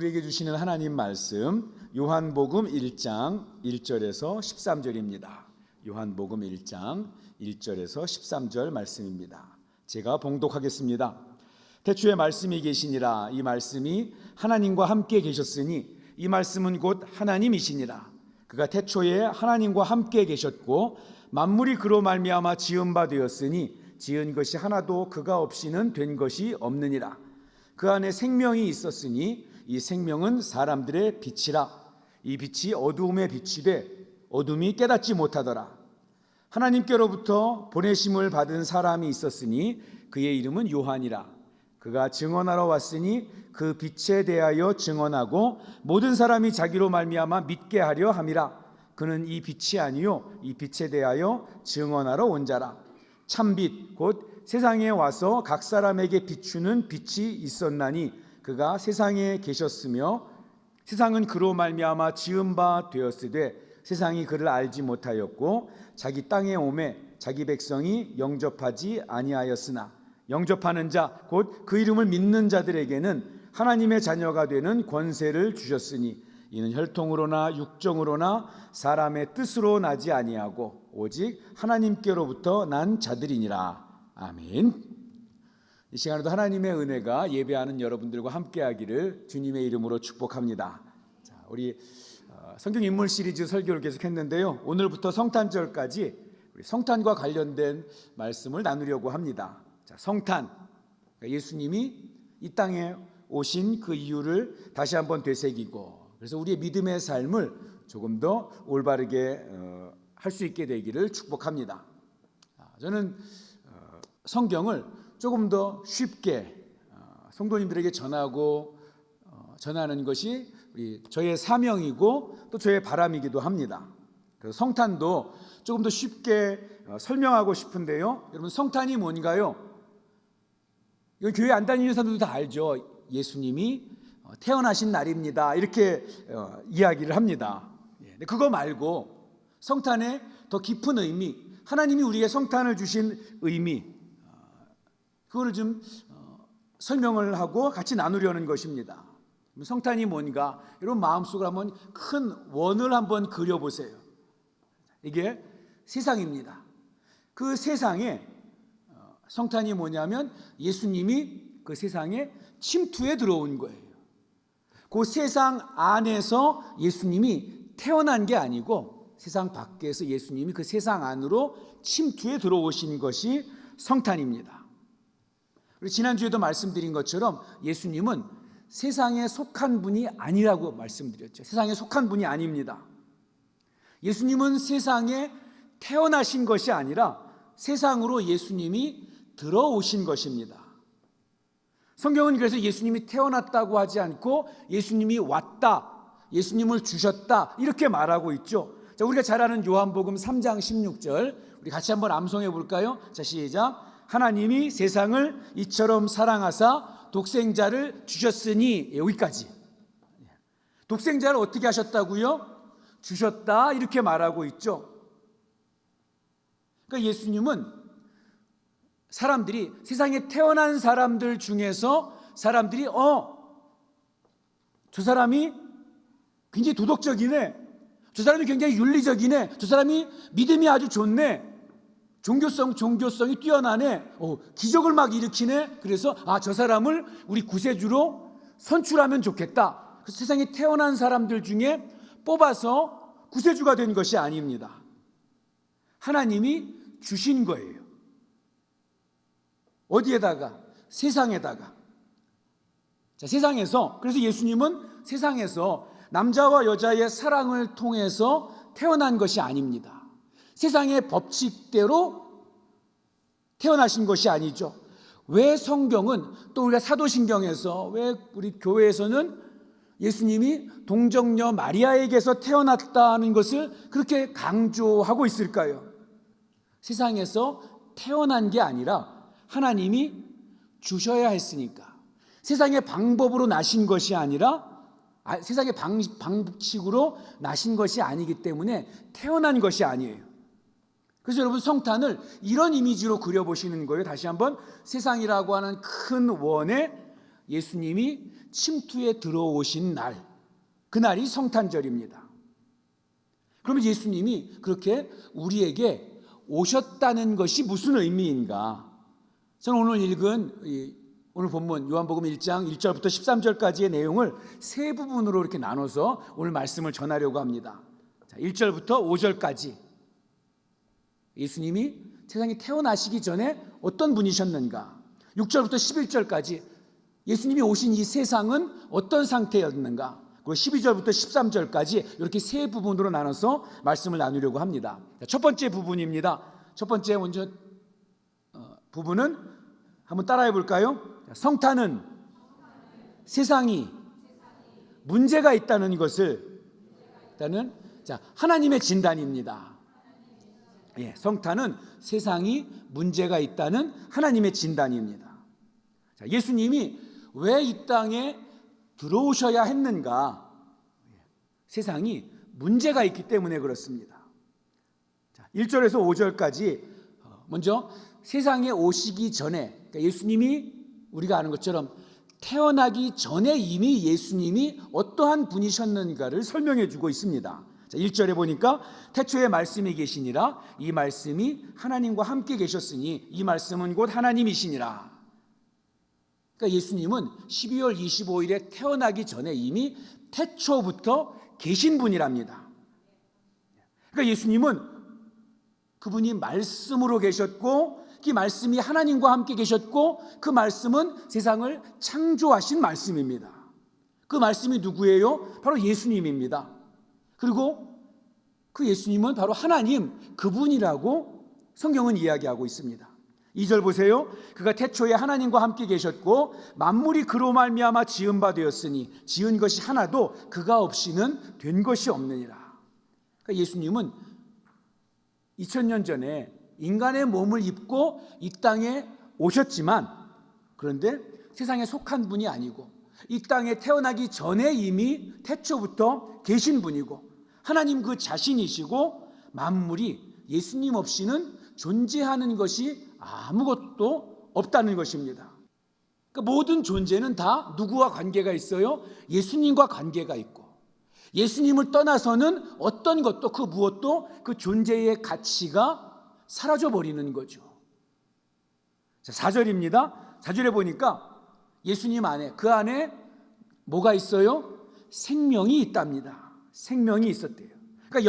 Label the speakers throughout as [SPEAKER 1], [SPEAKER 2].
[SPEAKER 1] 우리에게 주시는 하나님 말씀 요한복음 1장 1절에서 13절입니다. 요한복음 1장 1절에서 13절 말씀입니다. 제가 봉독하겠습니다. 태초에 말씀이 계시니라. 이 말씀이 하나님과 함께 계셨으니 이 말씀은 곧 하나님이시니라. 그가 태초에 하나님과 함께 계셨고 만물이 그로 말미암아 지은 바 되었으니 지은 것이 하나도 그가 없이는 된 것이 없느니라. 그 안에 생명이 있었으니 이 생명은 사람들의 빛이라. 이 빛이 어두움에 비치되 어둠이 깨닫지 못하더라. 하나님께로부터 보내심을 받은 사람이 있었으니 그의 이름은 요한이라. 그가 증언하러 왔으니 그 빛에 대하여 증언하고 모든 사람이 자기로 말미암아 믿게 하려 함이라. 그는 이 빛이 아니요 이 빛에 대하여 증언하러 온 자라. 참빛 곧 세상에 와서 각 사람에게 비추는 빛이 있었나니 그가 세상에 계셨으며 세상은 그로 말미암아 지은 바 되었으되 세상이 그를 알지 못하였고 자기 땅에 오매 자기 백성이 영접하지 아니하였으나 영접하는 자 곧 그 이름을 믿는 자들에게는 하나님의 자녀가 되는 권세를 주셨으니 이는 혈통으로나 육정으로나 사람의 뜻으로 나지 아니하고 오직 하나님께로부터 난 자들이니라. 아멘. 이 시간에도 하나님의 은혜가 예배하는 여러분들과 함께하기를 주님의 이름으로 축복합니다. 자, 우리 성경 인물 시리즈 설교를 계속했는데요. 오늘부터 성탄절까지 우리 성탄과 관련된 말씀을 나누려고 합니다. 자, 성탄, 예수님이 이 땅에 오신 그 이유를 다시 한번 되새기고 그래서 우리의 믿음의 삶을 조금 더 올바르게 할 수 있게 되기를 축복합니다. 저는 성경을 조금 더 쉽게 성도님들에게 전하고 전하는 것이 저의 사명이고 또 저의 바람이기도 합니다. 그래서 성탄도 조금 더 쉽게 설명하고 싶은데요. 여러분, 성탄이 뭔가요? 이건 교회 안 다니는 사람들도 다 알죠. 예수님이 태어나신 날입니다. 이렇게 이야기를 합니다. 근데 그거 말고 성탄의 더 깊은 의미, 하나님이 우리에게 성탄을 주신 의미, 그거를 좀 설명을 하고 같이 나누려는 것입니다. 성탄이 뭔가 여러분 마음속으로 한번 큰 원을 한번 그려보세요. 이게 세상입니다. 그 세상에 성탄이 뭐냐면 예수님이 그 세상에 침투해 들어온 거예요. 그 세상 안에서 예수님이 태어난 게 아니고 세상 밖에서 예수님이 그 세상 안으로 침투해 들어오신 것이 성탄입니다. 지난주에도 말씀드린 것처럼 예수님은 세상에 속한 분이 아니라고 말씀드렸죠. 세상에 속한 분이 아닙니다. 예수님은 세상에 태어나신 것이 아니라 세상으로 예수님이 들어오신 것입니다. 성경은 그래서 예수님이 태어났다고 하지 않고 예수님이 왔다, 예수님을 주셨다 이렇게 말하고 있죠. 자, 우리가 잘 아는 요한복음 3장 16절 우리 같이 한번 암송해 볼까요? 자, 시작. 하나님이 세상을 이처럼 사랑하사 독생자를 주셨으니, 여기까지. 독생자를 어떻게 하셨다고요? 주셨다 이렇게 말하고 있죠. 그러니까 예수님은 사람들이 세상에 태어난 사람들 중에서 사람들이 저 사람이 굉장히 도덕적이네, 저 사람이 굉장히 윤리적이네, 저 사람이 믿음이 아주 좋네, 종교성이 뛰어나네, 기적을 막 일으키네. 그래서 저 사람을 우리 구세주로 선출하면 좋겠다. 그래서 세상에 태어난 사람들 중에 뽑아서 구세주가 된 것이 아닙니다. 하나님이 주신 거예요. 어디에다가? 세상에다가. 자, 세상에서, 그래서 예수님은 세상에서 남자와 여자의 사랑을 통해서 태어난 것이 아닙니다. 세상의 법칙대로 태어나신 것이 아니죠. 왜 성경은 또 우리가 사도신경에서 왜 우리 교회에서는 예수님이 동정녀 마리아에게서 태어났다는 것을 그렇게 강조하고 있을까요? 세상에서 태어난 게 아니라 하나님이 주셔야 했으니까. 세상의 방법으로 나신 것이 아니라 세상의 방식으로 나신 것이 아니기 때문에 태어난 것이 아니에요. 그래서 여러분 성탄을 이런 이미지로 그려보시는 거예요. 다시 한번 세상이라고 하는 큰 원에 예수님이 침투에 들어오신 날, 그날이 성탄절입니다. 그러면 예수님이 그렇게 우리에게 오셨다는 것이 무슨 의미인가? 저는 오늘 읽은 오늘 본문 요한복음 1장 1절부터 13절까지의 내용을 세 부분으로 이렇게 나눠서 오늘 말씀을 전하려고 합니다. 1절부터 5절까지 예수님이 세상에 태어나시기 전에 어떤 분이셨는가? 6절부터 11절까지 예수님이 오신 이 세상은 어떤 상태였는가? 그리고 12절부터 13절까지 이렇게 세 부분으로 나눠서 말씀을 나누려고 합니다. 첫 번째 부분입니다. 첫 번째 먼저 부분은 한번 따라해 볼까요? 성탄은 세상이 문제가 있다는 것을 일단은 하나님의 진단입니다. 성탄은 세상이 문제가 있다는 하나님의 진단입니다. 예수님이 왜 이 땅에 들어오셔야 했는가? 세상이 문제가 있기 때문에 그렇습니다. 1절에서 5절까지 먼저 세상에 오시기 전에, 그러니까 예수님이 우리가 아는 것처럼 태어나기 전에 이미 예수님이 어떠한 분이셨는가를 설명해 주고 있습니다. 1절에 보니까 태초에 말씀이 계시니라, 이 말씀이 하나님과 함께 계셨으니 이 말씀은 곧 하나님이시니라. 그러니까 예수님은 12월 25일에 태어나기 전에 이미 태초부터 계신 분이랍니다. 그러니까 예수님은 그분이 말씀으로 계셨고 그 말씀이 하나님과 함께 계셨고 그 말씀은 세상을 창조하신 말씀입니다. 그 말씀이 누구예요? 바로 예수님입니다. 그리고 그 예수님은 바로 하나님, 그분이라고 성경은 이야기하고 있습니다. 2절 보세요. 그가 태초에 하나님과 함께 계셨고 만물이 그로 말미암아 지은 바 되었으니 지은 것이 하나도 그가 없이는 된 것이 없느니라. 그러니까 예수님은 2000년 전에 인간의 몸을 입고 이 땅에 오셨지만, 그런데 세상에 속한 분이 아니고 이 땅에 태어나기 전에 이미 태초부터 계신 분이고 하나님 그 자신이시고 만물이 예수님 없이는 존재하는 것이 아무것도 없다는 것입니다. 그러니까 모든 존재는 다 누구와 관계가 있어요? 예수님과 관계가 있고, 예수님을 떠나서는 어떤 것도 그 무엇도 그 존재의 가치가 사라져버리는 거죠. 4절입니다. 4절에 보니까 예수님 안에, 그 안에 뭐가 있어요? 생명이 있답니다. 생명이 있었대요. 그러니까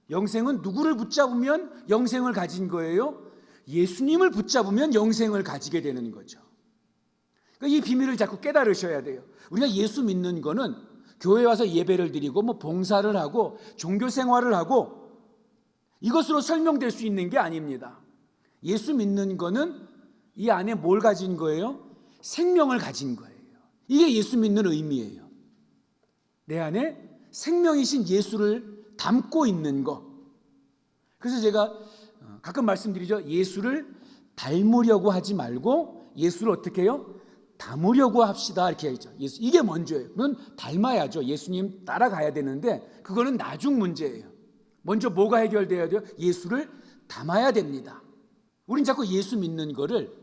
[SPEAKER 1] 영생은 누구를 붙잡으면 영생을 가진 거예요? 예수님을 붙잡으면 영생을 가지게 되는 거죠. 그러니까 이 비밀을 자꾸 깨달으셔야 돼요. 우리가 예수 믿는 거는 교회 와서 예배를 드리고 봉사를 하고 종교 생활을 하고 이것으로 설명될 수 있는 게 아닙니다. 예수 믿는 거는 이 안에 뭘 가진 거예요? 생명을 가진 거예요. 이게 예수 믿는 의미예요. 내 안에 생명이신 예수를 담고 있는 거. 그래서 제가 가끔 말씀드리죠. 예수를 닮으려고 하지 말고 예수를 어떻게 해요? 담으려고 합시다, 이렇게 하죠. 이게 먼저예요. 그건 닮아야죠. 예수님 따라가야 되는데 그거는 나중 문제예요. 먼저 뭐가 해결돼야 돼요? 예수를 담아야 됩니다. 우린 자꾸 예수 믿는 거를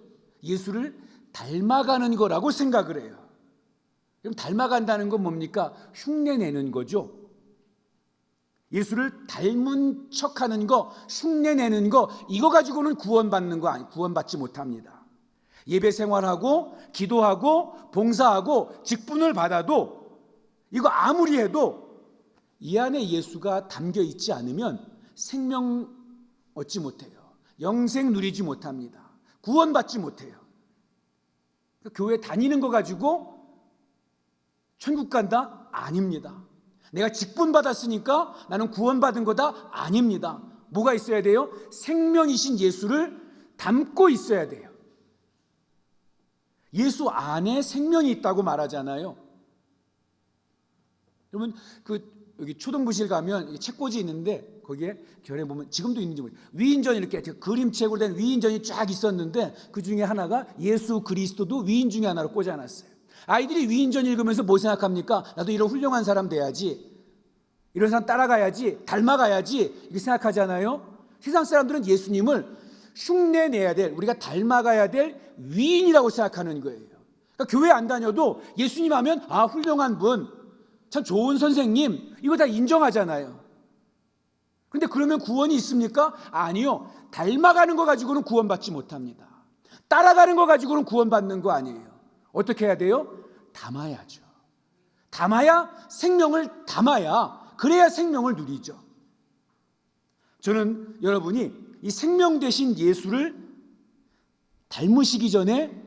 [SPEAKER 1] 예수를 닮아가는 거라고 생각을 해요. 그럼 닮아간다는 건 뭡니까? 흉내내는 거죠. 예수를 닮은 척하는 거, 흉내내는 거, 이거 가지고는 구원받는 거 아니, 구원받지 못합니다. 예배 생활하고 기도하고 봉사하고 직분을 받아도 이거 아무리 해도 이 안에 예수가 담겨 있지 않으면 생명 얻지 못해요. 영생 누리지 못합니다. 구원받지 못해요. 교회 다니는 거 가지고 천국 간다? 아닙니다. 내가 직분 받았으니까 나는 구원받은 거다? 아닙니다. 뭐가 있어야 돼요? 생명이신 예수를 담고 있어야 돼요. 예수 안에 생명이 있다고 말하잖아요. 여러분 여기 초등부실 가면 책꽂이 있는데 거기에 결에 보면 지금도 있는지 모르겠어요. 위인전 이렇게 그림책으로 된 위인전이 쫙 있었는데 그 중에 하나가 예수 그리스도도 위인 중에 하나로 꽂아놨어요. 아이들이 위인전 읽으면서 뭐 생각합니까? 나도 이런 훌륭한 사람 돼야지, 이런 사람 따라가야지, 닮아가야지, 이렇게 생각하잖아요. 세상 사람들은 예수님을 흉내내야 될, 우리가 닮아가야 될 위인이라고 생각하는 거예요. 그러니까 교회 안 다녀도 예수님 하면 아, 훌륭한 분, 참 좋은 선생님, 이거 다 인정하잖아요. 근데 그러면 구원이 있습니까? 아니요. 닮아가는 거 가지고는 구원받지 못합니다. 따라가는 거 가지고는 구원받는 거 아니에요. 어떻게 해야 돼요? 담아야죠. 담아야 생명을 담아야 그래야 생명을 누리죠. 저는 여러분이 이 생명 되신 예수를 닮으시기 전에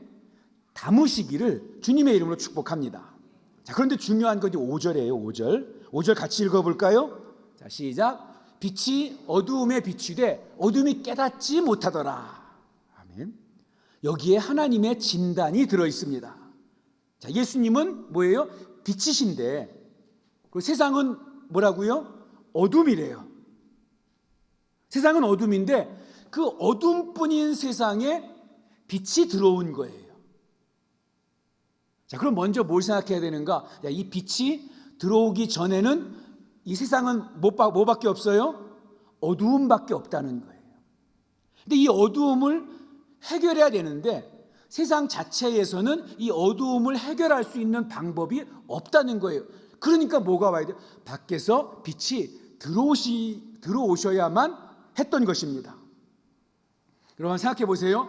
[SPEAKER 1] 담으시기를 주님의 이름으로 축복합니다. 자, 그런데 중요한 건 5절이에요. 5절 같이 읽어볼까요? 자, 시작. 빛이 어두움에 비추되 어둠이 깨닫지 못하더라. 아멘. 여기에 하나님의 진단이 들어있습니다. 자, 예수님은 뭐예요? 빛이신데 그 세상은 뭐라고요? 어둠이래요. 세상은 어둠인데 그 어둠뿐인 세상에 빛이 들어온 거예요. 자, 그럼 먼저 뭘 생각해야 되는가? 야, 이 빛이 들어오기 전에는 이 세상은 뭐밖에 없어요? 어두움밖에 없다는 거예요. 근데 이 어두움을 해결해야 되는데 세상 자체에서는 이 어두움을 해결할 수 있는 방법이 없다는 거예요. 그러니까 뭐가 와야 돼요? 밖에서 빛이 들어오셔야만 했던 것입니다. 여러분 생각해 보세요.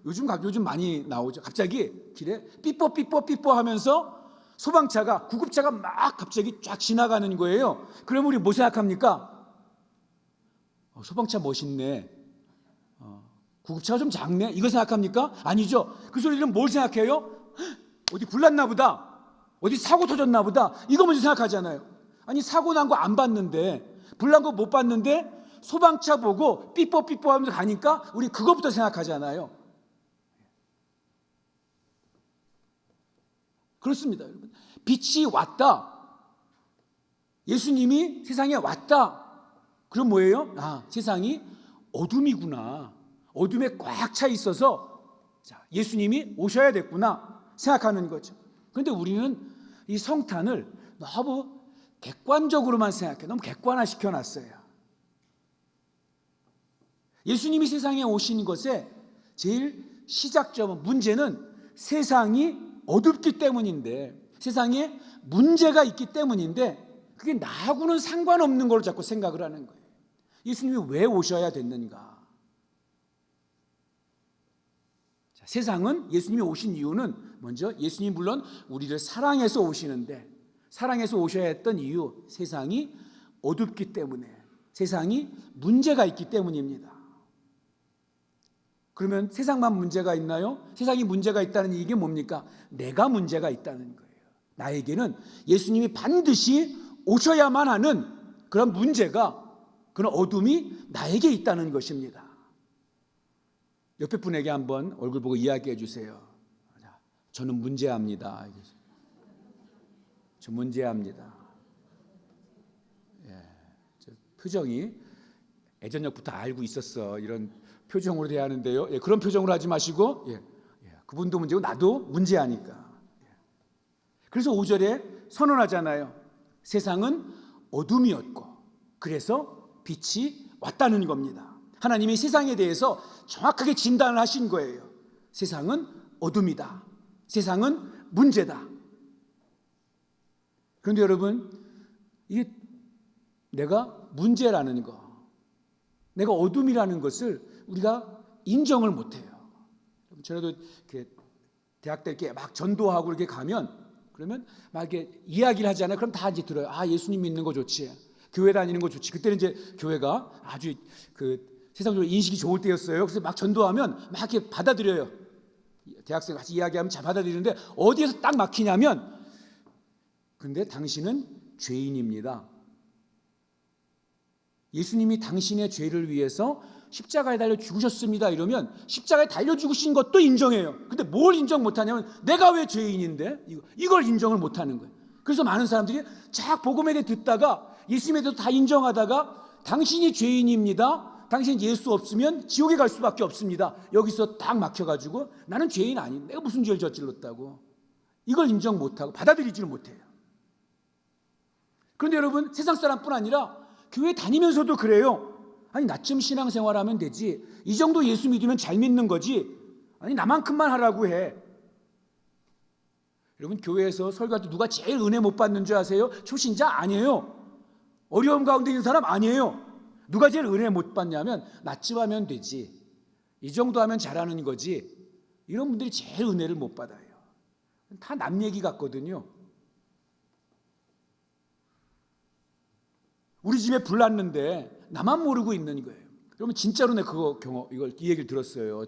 [SPEAKER 1] 요즘 많이 나오죠. 갑자기 길에 삐뽀 하면서 소방차가 구급차가 막 갑자기 쫙 지나가는 거예요. 그러면 우리 뭐 생각합니까? 소방차 멋있네. 구급차가 좀 작네. 이거 생각합니까? 아니죠. 그 소리는 뭘 생각해요? 어디 불났나 보다. 어디 사고 터졌나 보다. 이거 먼저 생각하잖아요. 아니 사고 난 거 안 봤는데, 불난 거 못 봤는데 소방차 보고 삐뽀 하면서 가니까 우리 그것부터 생각하잖아요. 그렇습니다, 여러분. 빛이 왔다. 예수님이 세상에 왔다. 그럼 뭐예요? 아, 세상이 어둠이구나. 어둠에 꽉 차 있어서 자, 예수님이 오셔야 됐구나 생각하는 거죠. 그런데 우리는 이 성탄을 너무 객관적으로만 생각해. 너무 객관화시켜 놨어요. 예수님이 세상에 오신 것의 제일 시작점은, 문제는 세상이 어둡기 때문인데, 세상에 문제가 있기 때문인데 그게 나하고는 상관없는 걸 자꾸 생각을 하는 거예요. 예수님이 왜 오셔야 됐는가? 자, 세상은 예수님이 오신 이유는 먼저 예수님 물론 우리를 사랑해서 오시는데, 사랑해서 오셔야 했던 이유, 세상이 어둡기 때문에, 세상이 문제가 있기 때문입니다. 그러면 세상만 문제가 있나요? 세상이 문제가 있다는 이게 뭡니까? 내가 문제가 있다는 거예요. 나에게는 예수님이 반드시 오셔야만 하는 그런 문제가, 그런 어둠이 나에게 있다는 것입니다. 옆에 분에게 한번 얼굴 보고 이야기해 주세요. 저는 문제합니다. 저 문제합니다. 예, 저 표정이 예전역부터 알고 있었어, 이런 표정으로 대하는데요. 예, 그런 표정으로 하지 마시고, 그분도 문제고 나도 문제하니까. 그래서 5절에 선언하잖아요. 세상은 어둠이었고 그래서 빛이 왔다는 겁니다. 하나님이 세상에 대해서 정확하게 진단을 하신 거예요. 세상은 어둠이다. 세상은 문제다. 그런데 여러분, 이게 내가 문제라는 거, 내가 어둠이라는 것을 우리가 인정을 못해요. 저도 대학 때 이렇게 막 전도하고 이렇게 가면, 그러면 막 이렇게 이야기를 하잖아요. 그럼 다 이제 들어요. 아, 예수님 믿는 거 좋지, 교회 다니는 거 좋지. 그때는 이제 교회가 아주 세상적으로 인식이 좋을 때였어요. 그래서 막 전도하면 막 이렇게 받아들여요. 대학생 같이 이야기하면 잘 받아들이는데 어디에서 딱 막히냐면, 근데 당신은 죄인입니다. 예수님이 당신의 죄를 위해서 십자가에 달려 죽으셨습니다. 이러면 십자가에 달려 죽으신 것도 인정해요. 근데 뭘 인정 못하냐면, 내가 왜 죄인인데 이걸 인정을 못하는 거예요. 그래서 많은 사람들이 쫙 복음에 대해 듣다가 예수님에 대해서 다 인정하다가, 당신이 죄인입니다, 당신 예수 없으면 지옥에 갈 수밖에 없습니다, 여기서 딱 막혀가지고 나는 죄인 아닌데 내가 무슨 죄를 저질렀다고, 이걸 인정 못하고 받아들이지를 못해요. 그런데 여러분, 세상 사람뿐 아니라 교회 다니면서도 그래요. 아니, 나쯤 신앙생활하면 되지, 이 정도 예수 믿으면 잘 믿는 거지, 아니 나만큼만 하라고 해. 여러분, 교회에서 설교할 때 누가 제일 은혜 못 받는 줄 아세요? 초신자 아니에요. 어려움 가운데 있는 사람 아니에요. 누가 제일 은혜 못 받냐면 나쯤 하면 되지, 이 정도 하면 잘하는 거지, 이런 분들이 제일 은혜를 못 받아요. 다 남 얘기 같거든요. 우리 집에 불 났는데 나만 모르고 있는 거예요. 그러면 진짜로 내가 이 얘기를 들었어요.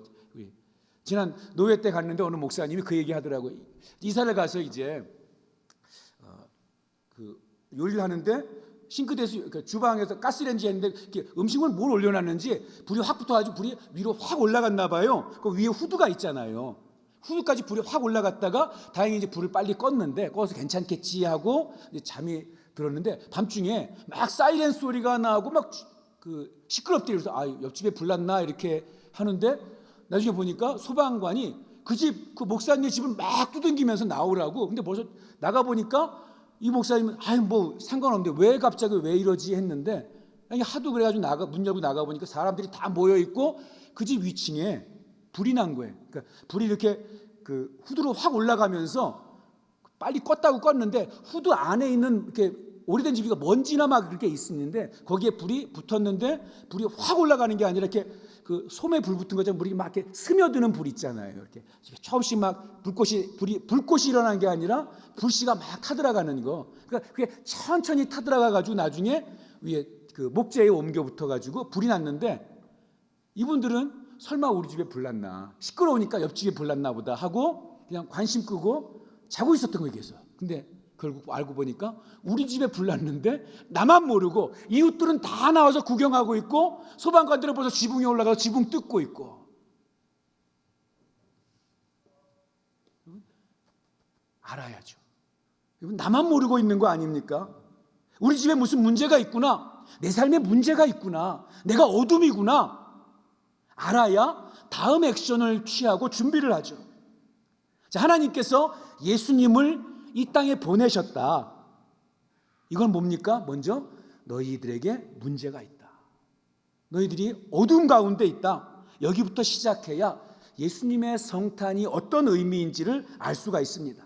[SPEAKER 1] 지난 노회 때 갔는데 어느 목사님이 그 얘기 하더라고요. 이사를 가서 이제 그 요리를 하는데 싱크대에서, 그러니까 주방에서 가스레인지 했는데 음식을 뭘 올려놨는지 불이 확 붙어가지고 불이 위로 확 올라갔나 봐요. 그 위에 후드가 있잖아요. 후드까지 불이 확 올라갔다가 다행히 이제 불을 빨리 껐는데, 꺼서 괜찮겠지 하고 이제 잠이 들었는데, 밤중에 막 사이렌 소리가 나고 막 그 시끄럽대. 그래서 옆집에 불 났나 이렇게 하는데, 나중에 보니까 소방관이 그 목사님 집을 막 두들기면서 나오라고. 근데 벌써 나가 보니까 이 목사님은 뭐 상관없는데 왜 갑자기 왜 이러지 했는데, 하도 그래가지고 문 열고 나가 보니까 사람들이 다 모여 있고 그 집 위층에 불이 난 거예요. 그러니까 불이 이렇게 그 후드로 확 올라가면서 빨리 껐다고 껐는데, 후드 안에 있는 이렇게 오래된 집이가 먼지나 막 그렇게 있었는데, 거기에 불이 붙었는데 불이 확 올라가는 게 아니라 이렇게 그 솜에 불 붙은 것처럼 물이 막 이렇게 스며드는 불 있잖아요. 이렇게 조금씩 막 불꽃이 일어난 게 아니라 불씨가 막 타들어가는 거. 그러니까 그게 천천히 타들어가 가지고 나중에 위에 그 목재에 옮겨 붙어 가지고 불이 났는데, 이분들은 설마 우리 집에 불 났나, 시끄러우니까 옆집에 불 났나 보다 하고 그냥 관심 끄고 자고 있었던 거예요, 계속. 근데 결국 알고 보니까 우리 집에 불 났는데 나만 모르고 이웃들은 다 나와서 구경하고 있고, 소방관들은 벌써 지붕에 올라가서 지붕 뜯고 있고. 알아야죠. 나만 모르고 있는 거 아닙니까? 우리 집에 무슨 문제가 있구나, 내 삶에 문제가 있구나, 내가 어둠이구나 알아야 다음 액션을 취하고 준비를 하죠. 자, 하나님께서 예수님을 이 땅에 보내셨다. 이건 뭡니까? 먼저 너희들에게 문제가 있다. 너희들이 어둠 가운데 있다. 여기부터 시작해야 예수님의 성탄이 어떤 의미인지를 알 수가 있습니다.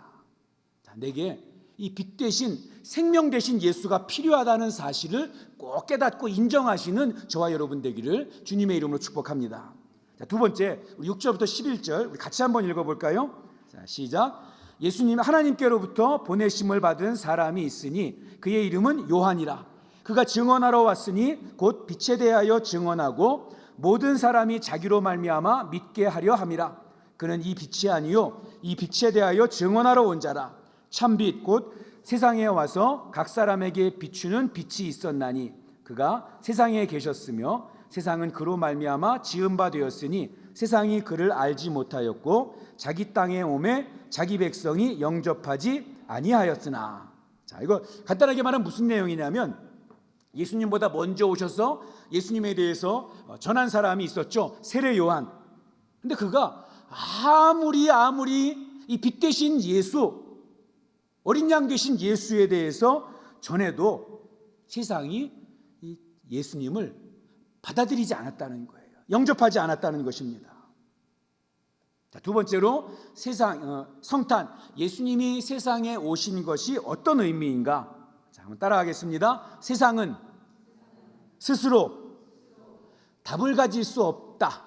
[SPEAKER 1] 자, 내게 이 빛 대신 생명 대신 예수가 필요하다는 사실을 꼭 깨닫고 인정하시는 저와 여러분 되기를 주님의 이름으로 축복합니다. 자, 두 번째, 우리 6절부터 11절 우리 같이 한번 읽어볼까요? 자, 시작. 예수님 하나님께로부터 보내심을 받은 사람이 있으니 그의 이름은 요한이라. 그가 증언하러 왔으니 곧 빛에 대하여 증언하고 모든 사람이 자기로 말미암아 믿게 하려 함이라. 그는 이 빛이 아니요 이 빛에 대하여 증언하러 온 자라. 참빛 곧 세상에 와서 각 사람에게 비추는 빛이 있었나니 그가 세상에 계셨으며 세상은 그로 말미암아 지은 바 되었으니 세상이 그를 알지 못하였고 자기 땅에 오매 자기 백성이 영접하지 아니하였으나. 자, 이거 간단하게 말하면 무슨 내용이냐면, 예수님보다 먼저 오셔서 예수님에 대해서 전한 사람이 있었죠. 세례 요한. 근데 그가 아무리 이 빛 대신 예수, 어린 양 되신 예수에 대해서 전해도 세상이 이 예수님을 받아들이지 않았다는 거예요. 영접하지 않았다는 것입니다. 자, 두 번째로 성탄, 예수님이 세상에 오신 것이 어떤 의미인가? 자, 한번 따라하겠습니다. 세상은 스스로 답을 가질 수 없다.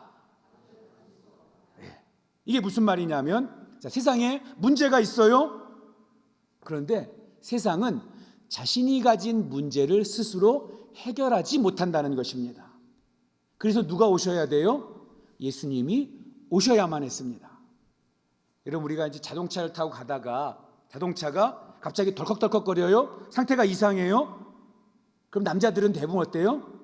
[SPEAKER 1] 네. 이게 무슨 말이냐면, 자, 세상에 문제가 있어요. 그런데 세상은 자신이 가진 문제를 스스로 해결하지 못한다는 것입니다. 그래서 누가 오셔야 돼요? 예수님이 오셔야만 했습니다. 여러분, 우리가 이제 자동차를 타고 가다가 자동차가 갑자기 덜컥덜컥거려요. 상태가 이상해요. 그럼 남자들은 대부분 어때요?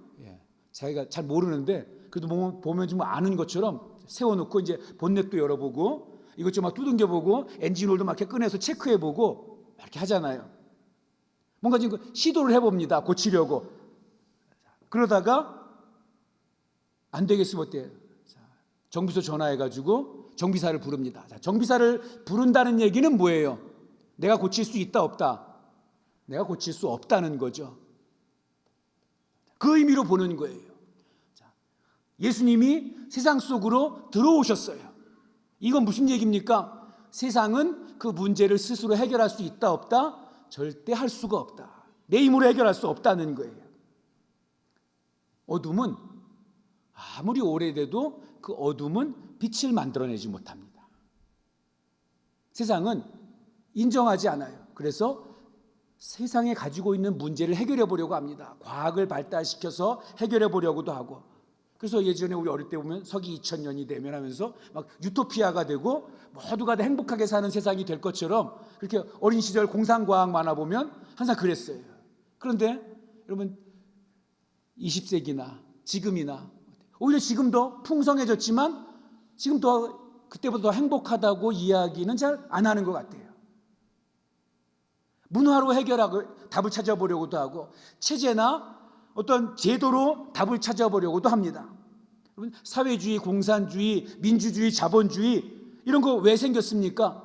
[SPEAKER 1] 자기가 잘 모르는데 그래도 보면 좀 아는 것처럼 세워놓고 이제 본넷도 열어보고 이것 좀 막 두둥겨보고 엔진오일도 막 이렇게 꺼내서 체크해보고 이렇게 하잖아요. 뭔가 지금 시도를 해봅니다. 고치려고. 그러다가 안 되겠으면 어때요? 정비소 전화해가지고 정비사를 부릅니다. 자, 정비사를 부른다는 얘기는 뭐예요? 내가 고칠 수 있다 없다? 내가 고칠 수 없다는 거죠. 그 의미로 보는 거예요. 자, 예수님이 세상 속으로 들어오셨어요. 이건 무슨 얘기입니까? 세상은 그 문제를 스스로 해결할 수 있다 없다? 절대 할 수가 없다. 내 힘으로 해결할 수 없다는 거예요. 어둠은 아무리 오래돼도 그 어둠은 빛을 만들어내지 못합니다. 세상은 인정하지 않아요. 그래서 세상에 가지고 있는 문제를 해결해 보려고 합니다. 과학을 발달시켜서 해결해 보려고도 하고. 그래서 예전에 우리 어릴 때 보면 서기 2000년이 되면 하면서 막 유토피아가 되고 모두가 다 행복하게 사는 세상이 될 것처럼 그렇게 어린 시절 공상과학 만화 보면 항상 그랬어요. 그런데 여러분 20세기나 지금이나 오히려 지금도 풍성해졌지만 지금 더 그때보다 더 행복하다고 이야기는 잘 안 하는 것 같아요. 문화로 해결하고 답을 찾아보려고도 하고 체제나 어떤 제도로 답을 찾아보려고도 합니다. 여러분, 사회주의, 공산주의, 민주주의, 자본주의 이런 거 왜 생겼습니까?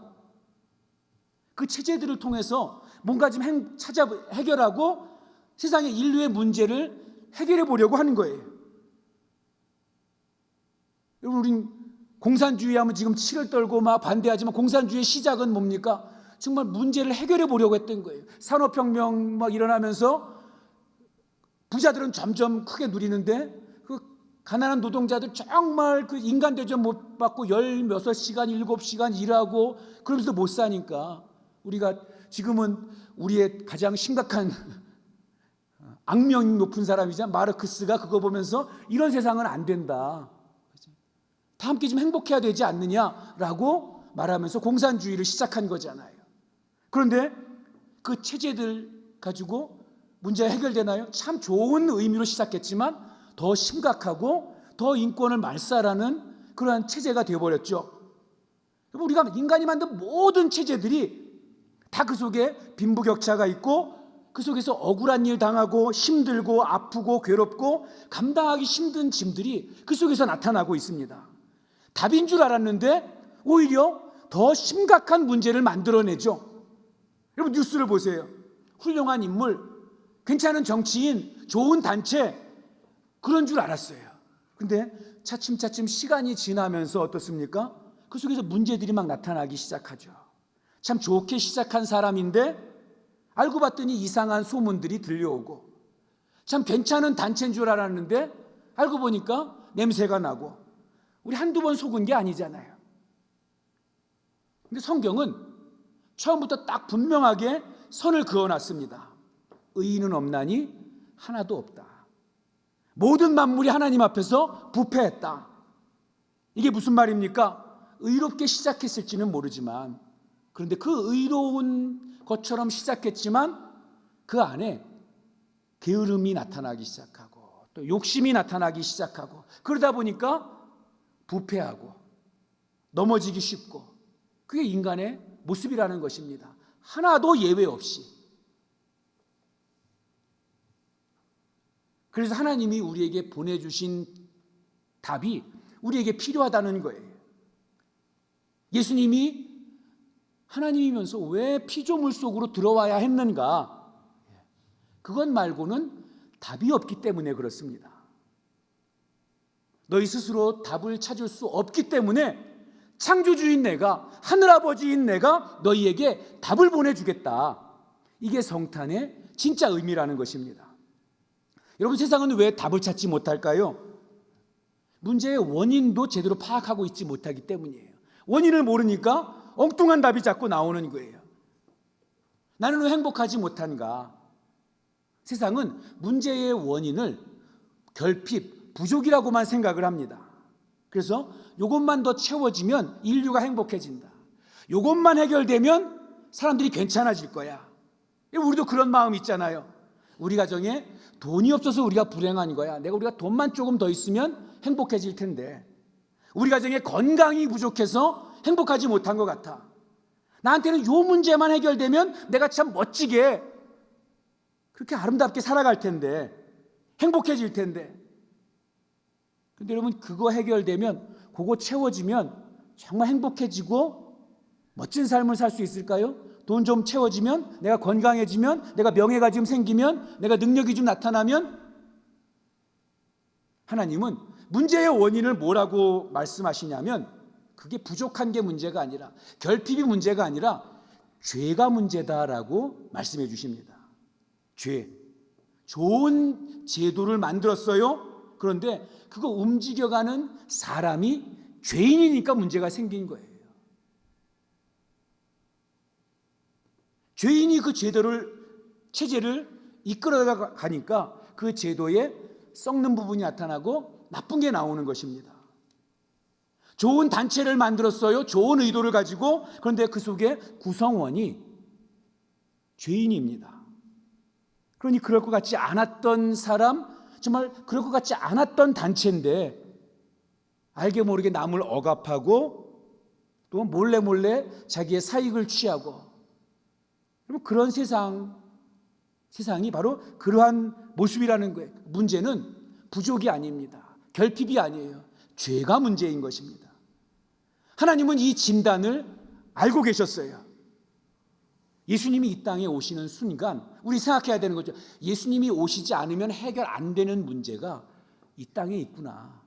[SPEAKER 1] 그 체제들을 통해서 뭔가 좀 해결하고 세상의 인류의 문제를 해결해 보려고 하는 거예요. 여러분, 우린 공산주의 하면 지금 치를 떨고 막 반대하지만 공산주의의 시작은 뭡니까? 정말 문제를 해결해 보려고 했던 거예요. 산업혁명 막 일어나면서 부자들은 점점 크게 누리는데 그 가난한 노동자들 정말 그 인간 대접 못 받고 16시간, 7시간 일하고 그러면서 못 사니까 우리가 지금은 우리의 가장 심각한 악명 높은 사람이자 마르크스가 그거 보면서 이런 세상은 안 된다. 다 함께 좀 행복해야 되지 않느냐라고 말하면서 공산주의를 시작한 거잖아요. 그런데 그 체제들 가지고 문제가 해결되나요? 참 좋은 의미로 시작했지만 더 심각하고 더 인권을 말살하는 그러한 체제가 되어버렸죠. 우리가 인간이 만든 모든 체제들이 다 그 속에 빈부격차가 있고 그 속에서 억울한 일 당하고 힘들고 아프고 괴롭고 감당하기 힘든 짐들이 그 속에서 나타나고 있습니다. 답인 줄 알았는데 오히려 더 심각한 문제를 만들어내죠. 여러분 뉴스를 보세요. 훌륭한 인물, 괜찮은 정치인, 좋은 단체 그런 줄 알았어요. 근데 차츰차츰 시간이 지나면서 어떻습니까? 그 속에서 문제들이 막 나타나기 시작하죠. 참 좋게 시작한 사람인데 알고 봤더니 이상한 소문들이 들려오고 참 괜찮은 단체인 줄 알았는데 알고 보니까 냄새가 나고 우리 한두 번 속은 게 아니잖아요. 근데 성경은 처음부터 딱 분명하게 선을 그어놨습니다. 의인은 없나니 하나도 없다. 모든 만물이 하나님 앞에서 부패했다. 이게 무슨 말입니까? 의롭게 시작했을지는 모르지만 그런데 그 의로운 것처럼 시작했지만 그 안에 게으름이 나타나기 시작하고 또 욕심이 나타나기 시작하고 그러다 보니까 부패하고 넘어지기 쉽고 그게 인간의 모습이라는 것입니다. 하나도 예외 없이. 그래서 하나님이 우리에게 보내주신 답이 우리에게 필요하다는 거예요. 예수님이 하나님이면서 왜 피조물 속으로 들어와야 했는가? 그것 말고는 답이 없기 때문에 그렇습니다. 너희 스스로 답을 찾을 수 없기 때문에 창조주인 내가, 하늘아버지인 내가 너희에게 답을 보내주겠다. 이게 성탄의 진짜 의미라는 것입니다. 여러분 세상은 왜 답을 찾지 못할까요? 문제의 원인도 제대로 파악하고 있지 못하기 때문이에요. 원인을 모르니까 엉뚱한 답이 자꾸 나오는 거예요. 나는 왜 행복하지 못한가? 세상은 문제의 원인을 결핍, 부족이라고만 생각을 합니다. 그래서 이것만 더 채워지면 인류가 행복해진다. 이것만 해결되면 사람들이 괜찮아질 거야. 우리도 그런 마음 있잖아요. 우리 가정에 돈이 없어서 우리가 불행한 거야. 우리가 돈만 조금 더 있으면 행복해질 텐데 우리 가정에 건강이 부족해서 행복하지 못한 것 같아. 나한테는 이 문제만 해결되면 내가 참 멋지게 그렇게 아름답게 살아갈 텐데 행복해질 텐데. 근데 여러분 그거 해결되면 그거 채워지면 정말 행복해지고 멋진 삶을 살 수 있을까요? 돈 좀 채워지면, 내가 건강해지면, 내가 명예가 좀 생기면, 내가 능력이 좀 나타나면. 하나님은 문제의 원인을 뭐라고 말씀하시냐면 그게 부족한 게 문제가 아니라, 결핍이 문제가 아니라 죄가 문제다라고 말씀해 주십니다. 죄. 좋은 제도를 만들었어요. 그런데 그거 움직여가는 사람이 죄인이니까 문제가 생긴 거예요. 죄인이 그 체제를 이끌어 가니까 그 제도에 썩는 부분이 나타나고 나쁜 게 나오는 것입니다. 좋은 단체를 만들었어요. 좋은 의도를 가지고. 그런데 그 속에 구성원이 죄인입니다. 그러니 그럴 것 같지 않았던 사람, 정말 그럴 것 같지 않았던 단체인데 알게 모르게 남을 억압하고 또 몰래 자기의 사익을 취하고, 그럼 그런 세상이 바로 그러한 모습이라는 거예요. 문제는 부족이 아닙니다. 결핍이 아니에요. 죄가 문제인 것입니다. 하나님은 이 진단을 알고 계셨어요. 예수님이 이 땅에 오시는 순간 우리 생각해야 되는 거죠. 예수님이 오시지 않으면 해결 안 되는 문제가 이 땅에 있구나.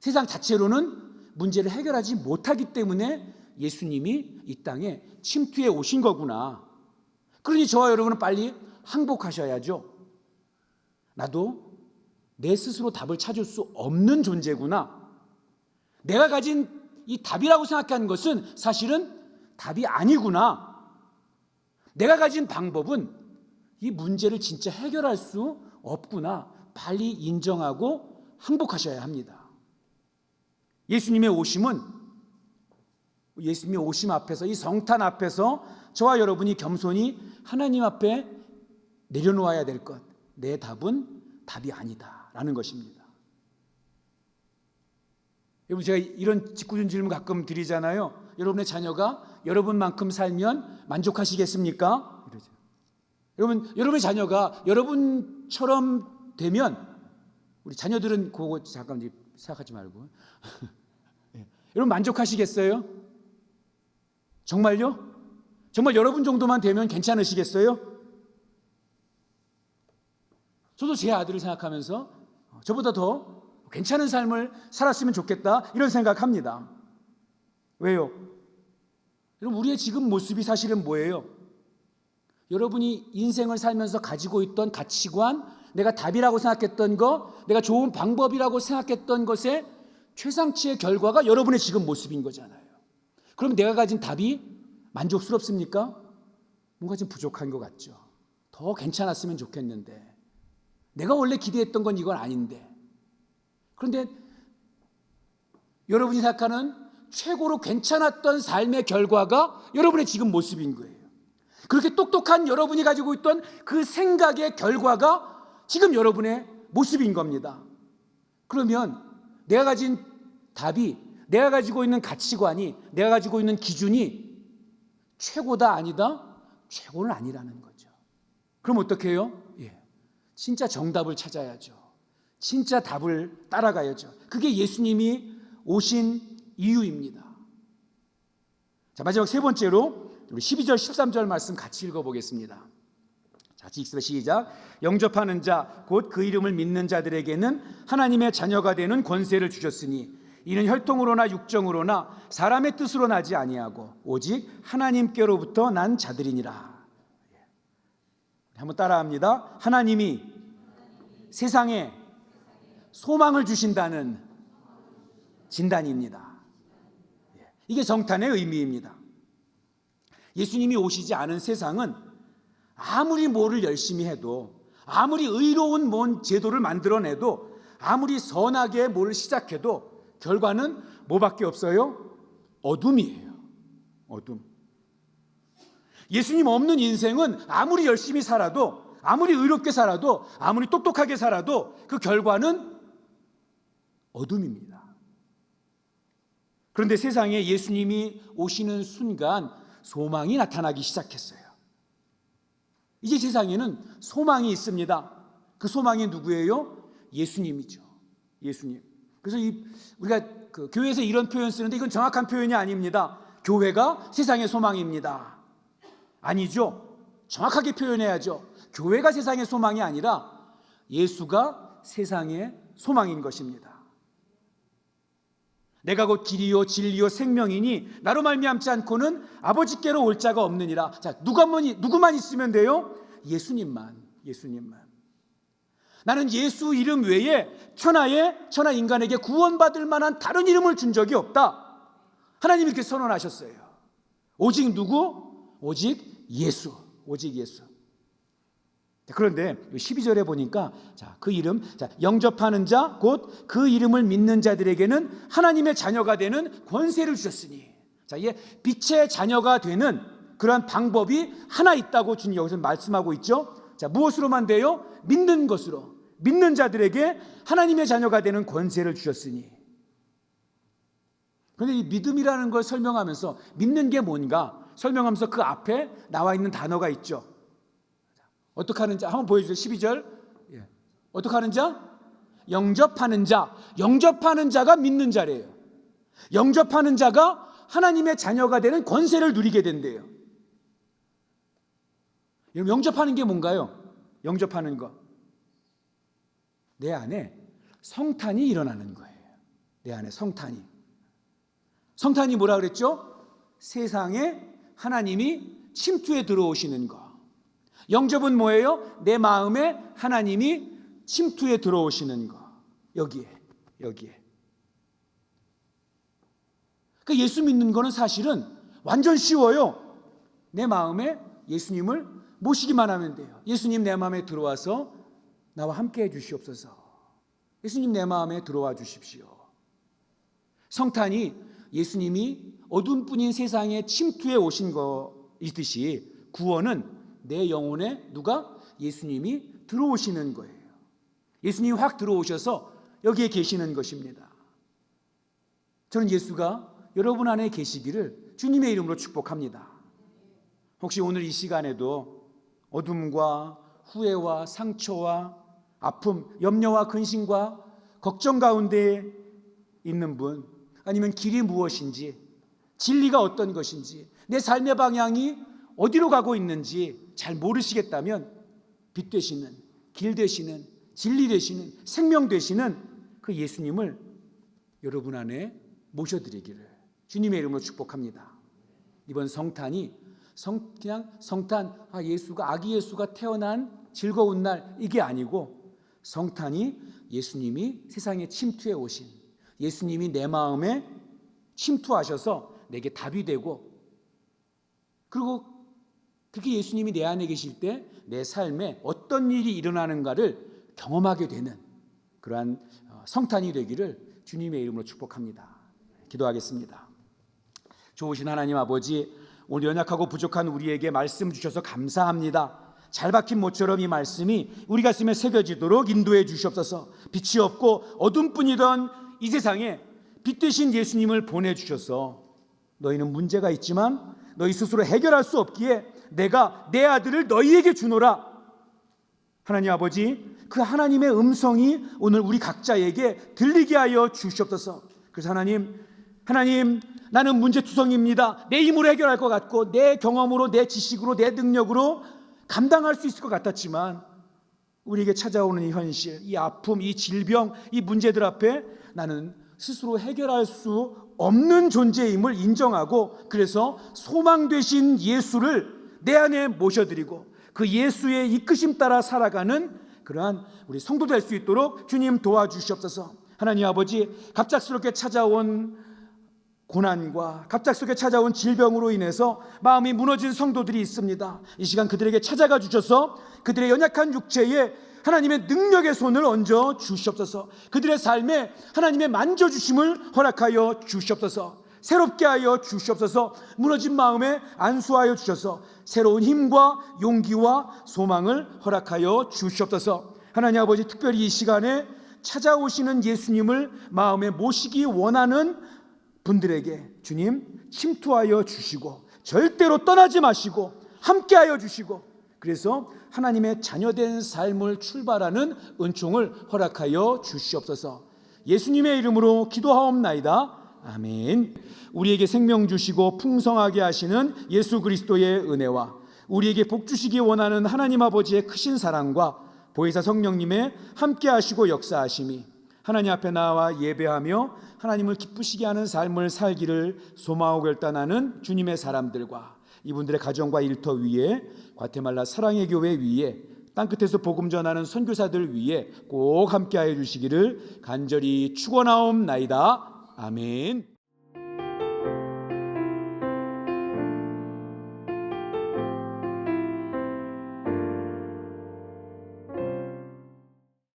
[SPEAKER 1] 세상 자체로는 문제를 해결하지 못하기 때문에 예수님이 이 땅에 침투해 오신 거구나. 그러니 저와 여러분은 빨리 항복하셔야죠. 나도 내 스스로 답을 찾을 수 없는 존재구나. 내가 가진 이 답이라고 생각하는 것은 사실은 답이 아니구나. 내가 가진 방법은 이 문제를 진짜 해결할 수 없구나. 빨리 인정하고 항복하셔야 합니다. 예수님의 오심 앞에서, 이 성탄 앞에서 저와 여러분이 겸손히 하나님 앞에 내려놓아야 될 것, 내 답은 답이 아니다라는 것입니다. 여러분, 제가 이런 직구준 질문 가끔 드리잖아요. 여러분의 자녀가 여러분만큼 살면 만족하시겠습니까? 이러죠. 여러분의 자녀가 여러분처럼 되면, 우리 자녀들은 그거 잠깐 생각하지 말고 여러분 만족하시겠어요? 정말요? 정말 여러분 정도만 되면 괜찮으시겠어요? 저도 제 아들을 생각하면서 저보다 더 괜찮은 삶을 살았으면 좋겠다, 이런 생각합니다. 왜요? 여러분, 우리의 지금 모습이 사실은 뭐예요? 여러분이 인생을 살면서 가지고 있던 가치관, 내가 답이라고 생각했던 거, 내가 좋은 방법이라고 생각했던 것의 최상치의 결과가 여러분의 지금 모습인 거잖아요. 그럼 내가 가진 답이 만족스럽습니까? 뭔가 좀 부족한 것 같죠. 더 괜찮았으면 좋겠는데, 내가 원래 기대했던 건 이건 아닌데. 그런데 여러분이 생각하는 최고로 괜찮았던 삶의 결과가 여러분의 지금 모습인 거예요. 그렇게 똑똑한 여러분이 가지고 있던 그 생각의 결과가 지금 여러분의 모습인 겁니다. 그러면 내가 가진 답이, 내가 가지고 있는 가치관이, 내가 가지고 있는 기준이 최고다 아니다? 최고는 아니라는 거죠. 그럼 어떻게 해요? 진짜 정답을 찾아야죠. 진짜 답을 따라가야죠. 그게 예수님이 오신 이유입니다. 자, 마지막 세 번째로 우리 12절 13절 말씀 같이 읽어보겠습니다. 자, 시작. 영접하는 자 곧 그 이름을 믿는 자들에게는 하나님의 자녀가 되는 권세를 주셨으니 이는 혈통으로나 육정으로나 사람의 뜻으로 나지 아니하고 오직 하나님께로부터 난 자들이니라. 한번 따라합니다. 하나님이 세상에 소망을 주신다는 진단입니다. 이게 성탄의 의미입니다. 예수님이 오시지 않은 세상은 아무리 뭐를 열심히 해도, 아무리 의로운 뭔 제도를 만들어내도, 아무리 선하게 뭘 시작해도 결과는 뭐밖에 없어요? 어둠이에요. 어둠. 예수님 없는 인생은 아무리 열심히 살아도, 아무리 의롭게 살아도, 아무리 똑똑하게 살아도 그 결과는 어둠입니다. 그런데 세상에 예수님이 오시는 순간 소망이 나타나기 시작했어요. 이제 세상에는 소망이 있습니다. 그 소망이 누구예요? 예수님이죠. 예수님. 그래서 우리가 교회에서 이런 표현 쓰는데 이건 정확한 표현이 아닙니다. 교회가 세상의 소망입니다. 아니죠. 정확하게 표현해야죠. 교회가 세상의 소망이 아니라 예수가 세상의 소망인 것입니다. 내가 곧 길이요 진리요 생명이니 나로 말미암지 않고는 아버지께로 올 자가 없느니라. 자, 누구만 있으면 돼요? 예수님만. 나는 예수 이름 외에 천하 인간에게 구원받을 만한 다른 이름을 준 적이 없다. 하나님이 이렇게 선언하셨어요. 오직 누구? 오직 예수. 그런데 12절에 보니까 그 이름, 영접하는 자 곧 그 이름을 믿는 자들에게는 하나님의 자녀가 되는 권세를 주셨으니. 이게 빛의 자녀가 되는 그러한 방법이 하나 있다고 주님 여기서 말씀하고 있죠. 무엇으로만 돼요? 믿는 것으로. 믿는 자들에게 하나님의 자녀가 되는 권세를 주셨으니. 그런데 이 믿음이라는 걸 설명하면서 믿는 게 뭔가 설명하면서 그 앞에 나와 있는 단어가 있죠. 어떻게 하는 자 한번 보여주세요. 12절. 어떻게 하는 자? 영접하는 자. 영접하는 자가 믿는 자래요. 영접하는 자가 하나님의 자녀가 되는 권세를 누리게 된대요. 영접하는 게 뭔가요? 영접하는 거. 내 안에 성탄이 일어나는 거예요. 내 안에 성탄이. 성탄이 뭐라 그랬죠? 세상에 하나님이 침투해 들어오시는 거. 영접은 뭐예요? 내 마음에 하나님이 침투해 들어오시는 거. 여기에. 그 예수 믿는 거는 사실은 완전 쉬워요. 내 마음에 예수님을 모시기만 하면 돼요. 예수님 내 마음에 들어와서 나와 함께 해 주시옵소서. 예수님 내 마음에 들어와 주십시오. 성탄이 예수님이 어둠뿐인 세상에 침투해 오신 것이듯이 구원은 내 영혼에 누가? 예수님이 들어오시는 거예요. 예수님이 확 들어오셔서 여기에 계시는 것입니다. 저는 예수가 여러분 안에 계시기를 주님의 이름으로 축복합니다. 혹시 오늘 이 시간에도 어둠과 후회와 상처와 아픔, 염려와 근심과 걱정 가운데 있는 분, 아니면 길이 무엇인지, 진리가 어떤 것인지, 내 삶의 방향이 어디로 가고 있는지 잘 모르시겠다면 빛 되시는, 길 되시는, 진리 되시는, 생명 되시는 그 예수님을 여러분 안에 모셔드리기를 주님의 이름으로 축복합니다. 이번 성탄이 그냥 성탄, 예수가, 아기 예수가 태어난 즐거운 날, 이게 아니고 성탄이 예수님이 세상에 침투해 오신, 예수님이 내 마음에 침투하셔서 내게 답이 되고, 그리고 그렇게 예수님이 내 안에 계실 때 내 삶에 어떤 일이 일어나는가를 경험하게 되는 그러한 성탄이 되기를 주님의 이름으로 축복합니다. 기도하겠습니다. 좋으신 하나님 아버지, 오늘 연약하고 부족한 우리에게 말씀 주셔서 감사합니다. 잘 박힌 못처럼 이 말씀이 우리 가슴에 새겨지도록 인도해 주시옵소서. 빛이 없고 어둠뿐이던 이 세상에 빛 되신 예수님을 보내주셔서 너희는 문제가 있지만 너희 스스로 해결할 수 없기에 내가 내 아들을 너희에게 주노라. 하나님 아버지, 그 하나님의 음성이 오늘 우리 각자에게 들리게 하여 주시옵소서. 그래서 하나님, 나는 문제투성입니다. 내 힘으로 해결할 것 같고 내 경험으로, 내 지식으로, 내 능력으로 감당할 수 있을 것 같았지만 우리에게 찾아오는 이 현실, 이 아픔, 이 질병, 이 문제들 앞에 나는 스스로 해결할 수 없는 존재임을 인정하고, 그래서 소망 되신 예수를 내 안에 모셔드리고 그 예수의 이끄심 따라 살아가는 그러한 우리 성도 될 수 있도록 주님 도와주시옵소서. 하나님 아버지, 갑작스럽게 찾아온 고난과 갑작스럽게 찾아온 질병으로 인해서 마음이 무너진 성도들이 있습니다. 이 시간 그들에게 찾아가 주셔서 그들의 연약한 육체에 하나님의 능력의 손을 얹어 주시옵소서. 그들의 삶에 하나님의 만져주심을 허락하여 주시옵소서. 새롭게 하여 주시옵소서. 무너진 마음에 안수하여 주셔서 새로운 힘과 용기와 소망을 허락하여 주시옵소서. 하나님 아버지, 특별히 이 시간에 찾아오시는 예수님을 마음에 모시기 원하는 분들에게 주님 침투하여 주시고 절대로 떠나지 마시고 함께하여 주시고, 그래서 하나님의 자녀된 삶을 출발하는 은총을 허락하여 주시옵소서. 예수님의 이름으로 기도하옵나이다. 아멘. 우리에게 생명 주시고 풍성하게 하시는 예수 그리스도의 은혜와 우리에게 복 주시기 원하는 하나님 아버지의 크신 사랑과 보혜사 성령님의 함께 하시고 역사하심이 하나님 앞에 나와 예배하며 하나님을 기쁘시게 하는 삶을 살기를 소망하고 결단하는 주님의 사람들과 이분들의 가정과 일터 위에, 과테말라 사랑의 교회 위에, 땅끝에서 복음 전하는 선교사들 위에 꼭 함께하여 주시기를 간절히 축원하옵나이다. 아멘.